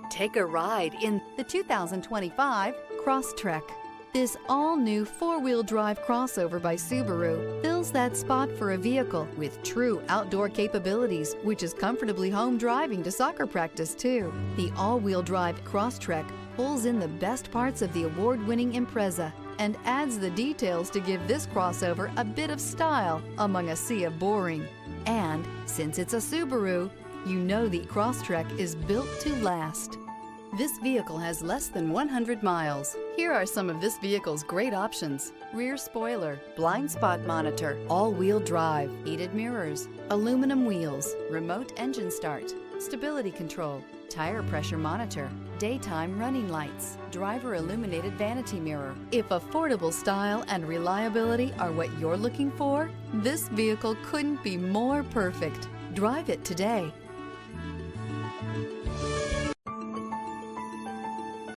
Take a ride in the 2025 Crosstrek. This all-new four-wheel drive crossover by Subaru fills that spot for a vehicle with true outdoor capabilities, which is comfortably home driving to soccer practice too. The all-wheel drive Crosstrek pulls in the best parts of the award-winning Impreza and adds the details to give this crossover a bit of style among a sea of boring. And since it's a Subaru, you know the Crosstrek is built to last. This vehicle has less than 100 miles. Here are some of this vehicle's great options: rear spoiler, blind spot monitor, all-wheel drive, heated mirrors, aluminum wheels, remote engine start, stability control, tire pressure monitor, daytime running lights, driver illuminated vanity mirror. If affordable style and reliability are what you're looking for, this vehicle couldn't be more perfect. Drive it today.